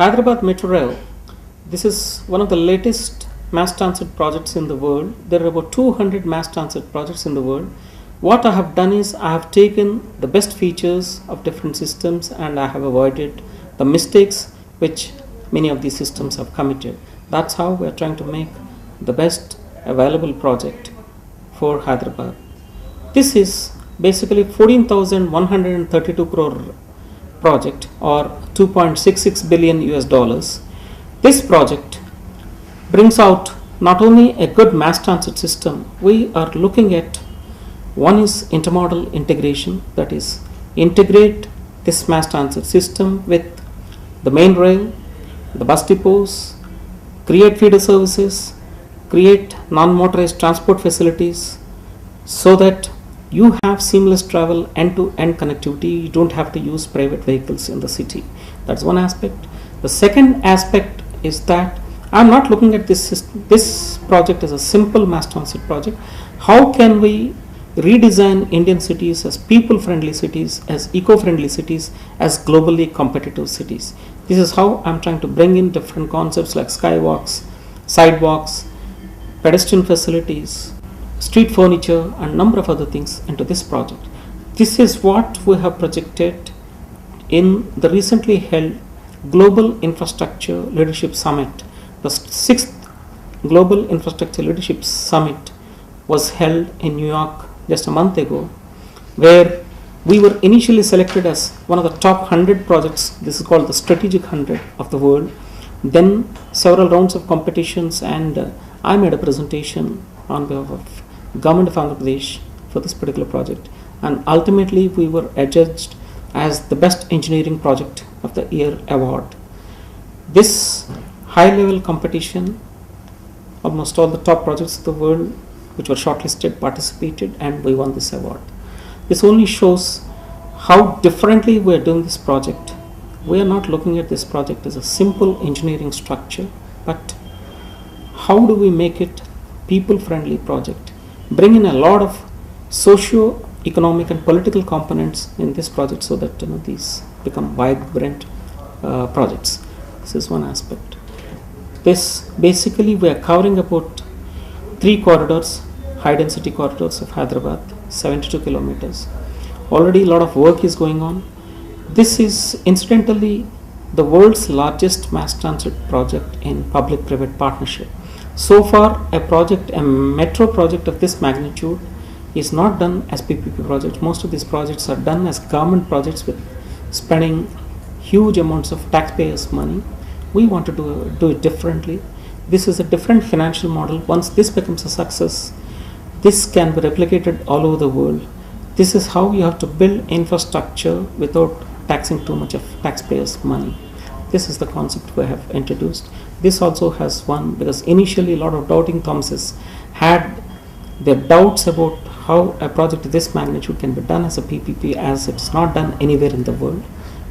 Hyderabad Metro Rail, this is one of the latest mass transit projects in the world. There are about 200 mass transit projects in the world. What I have done is I have taken the best features of different systems and I have avoided the mistakes which many of these systems have committed. That's how we are trying to make the best available project for Hyderabad. This is basically 14,132 crore project or 2.66 billion US dollars. This project brings out not only a good mass transit system, we are looking at one is intermodal integration, that is integrate this mass transit system with the main rail, the bus depots, create feeder services, create non-motorized transport facilities so that you have seamless travel, end-to-end connectivity. You don't have to use private vehicles in the city. That's one aspect. The second aspect is that I'm not looking at this project as a simple mass transit project. How can we redesign Indian cities as people-friendly cities, as eco-friendly cities, as globally competitive cities? This is how I'm trying to bring in different concepts like skywalks, sidewalks, pedestrian facilities, street furniture and number of other things into this project. This is what we have projected in the recently held Global Infrastructure Leadership Summit. The 6th Global Infrastructure Leadership Summit was held in New York just a month ago, where we were initially selected as one of the top 100 projects. This is called the Strategic 100 of the world. Then several rounds of competitions, and I made a presentation on behalf of Government of Andhra Pradesh for this particular project, and ultimately we were adjudged as the best engineering project of the year award. This high level competition, almost all the top projects of the world which were shortlisted participated, and we won this award. This only shows how differently we are doing this project. We are not looking at this project as a simple engineering structure, but how do we make it people friendly project, bring in a lot of socio-economic and political components in this project so that these become vibrant projects. This is one aspect. This basically we are covering about 3 corridors, high density corridors of Hyderabad, 72 kilometers. Already a lot of work is going on. This is incidentally the world's largest mass transit project in public-private partnership. So far, a metro project of this magnitude is not done as PPP projects. Most of these projects are done as government projects with spending huge amounts of taxpayers' money. We want to do it differently. This is a different financial model. Once this becomes a success, this can be replicated all over the world. This is how you have to build infrastructure without taxing too much of taxpayers' money. This is the concept we have introduced. This also has won because initially a lot of doubting Thomases had their doubts about how a project of this magnitude can be done as a PPP, as it's not done anywhere in the world.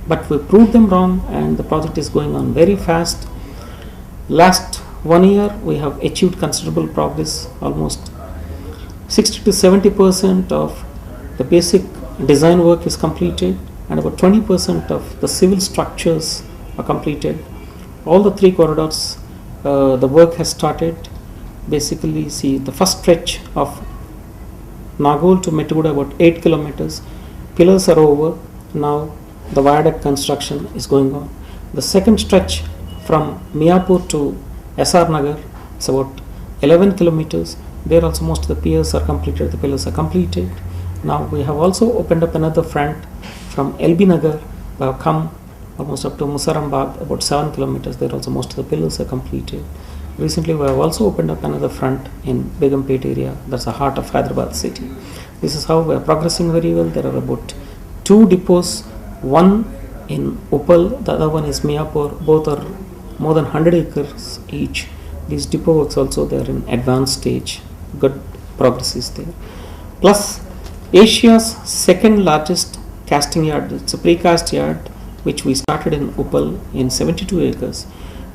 But we proved them wrong, and the project is going on very fast. Last 1 year we have achieved considerable progress. Almost 60 to 70% of the basic design work is completed, and about 20% of the civil structures are completed. All the 3 corridors, the work has started. Basically, see the first stretch of Nagol to Metuguda, about 8 kilometers. Pillars are over. Now the viaduct construction is going on. The second stretch from Miapur to SR Nagar is about 11 kilometers. There also most of the piers are completed. The pillars are completed. Now we have also opened up another front from LB Nagar. We have come almost up to Musarambag, about 7 kilometers. There also most of the pillars are completed. Recently we have also opened up another front in Begumpet area. That's the heart of Hyderabad city. This is how we are progressing very well. There are about 2 depots, one in Uppal, the other one is Miapur. Both are more than 100 acres each. These depot works also, they are in advanced stage. Good progress is there. Plus Asia's second largest casting yard. It's a precast yard which we started in Uppal in 72 acres.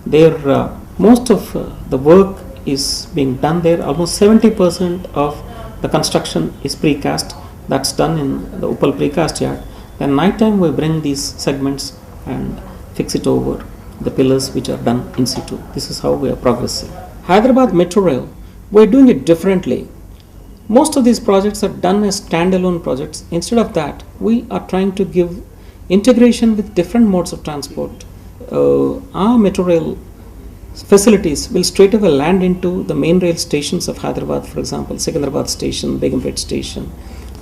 There most of the work is being done there. Almost 70% of the construction is precast. That's done in the Uppal precast yard. Then night time we bring these segments and fix it over the pillars which are done in situ. This is how we are progressing. Hyderabad Metro Rail, we are doing it differently. Most of these projects are done as standalone projects. Instead of that, we are trying to give integration with different modes of transport. Our Metro Rail facilities will straight away land into the main rail stations of Hyderabad, for example, Secunderabad Station, Begumpet Station,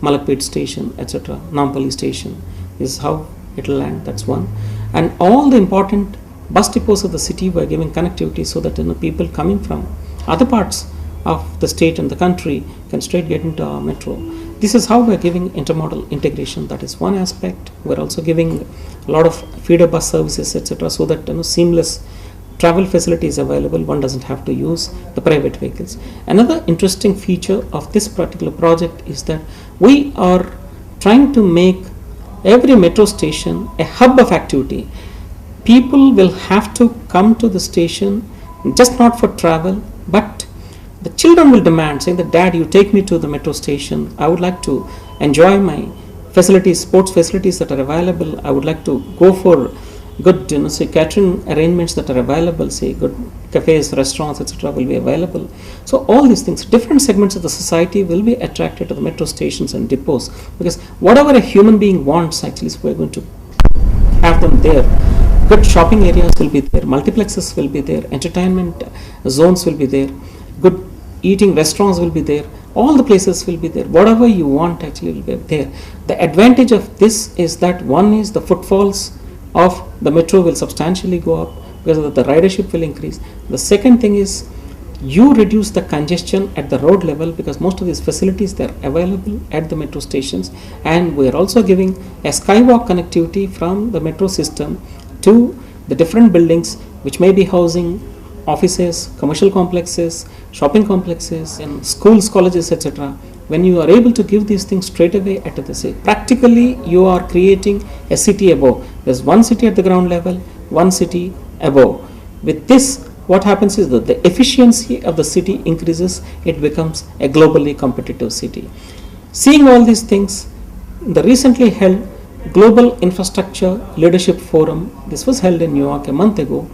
Malakpet Station, etc., Nampally Station. This is how it will land, that's one. And all the important bus depots of the city were giving connectivity so that people coming from other parts of the state and the country can straight get into our metro. This is how we are giving intermodal integration. That is one aspect. We are also giving a lot of feeder bus services, etc., so that seamless travel facility is available. One doesn't have to use the private vehicles. Another interesting feature of this particular project is that we are trying to make every metro station a hub of activity. People will have to come to the station just not for travel, but the children will demand, saying that, Dad, you take me to the metro station. I would like to enjoy my facilities, sports facilities that are available. I would like to go for good, say catering arrangements that are available, say good cafes, restaurants, etc. will be available. So all these things, different segments of the society will be attracted to the metro stations and depots, because whatever a human being wants, actually, so we're going to have them there. Good shopping areas will be there, multiplexes will be there, entertainment zones will be there, good eating restaurants will be there, all the places will be there. Whatever you want actually will be there. The advantage of this is that one is the footfalls of the metro will substantially go up because the ridership will increase. The second thing is you reduce the congestion at the road level, because most of these facilities, they are available at the metro stations, and we are also giving a skywalk connectivity from the metro system to the different buildings which may be housing offices, commercial complexes, shopping complexes, and schools, colleges, etc. When you are able to give these things straight away at the city, practically you are creating a city above. There's one city at the ground level, one city above. With this, what happens is that the efficiency of the city increases, it becomes a globally competitive city. Seeing all these things, the recently held Global Infrastructure Leadership Forum, this was held in New York a month ago,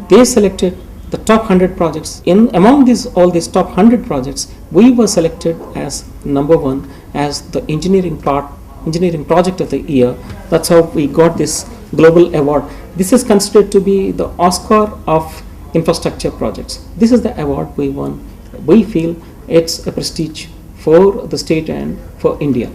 they selected the top 100 projects. Among all these top 100 projects, we were selected as number one as the engineering project of the year. That's how we got this global award. This is considered to be the Oscar of infrastructure projects. This is the award we won. We feel it's a prestige for the state and for India.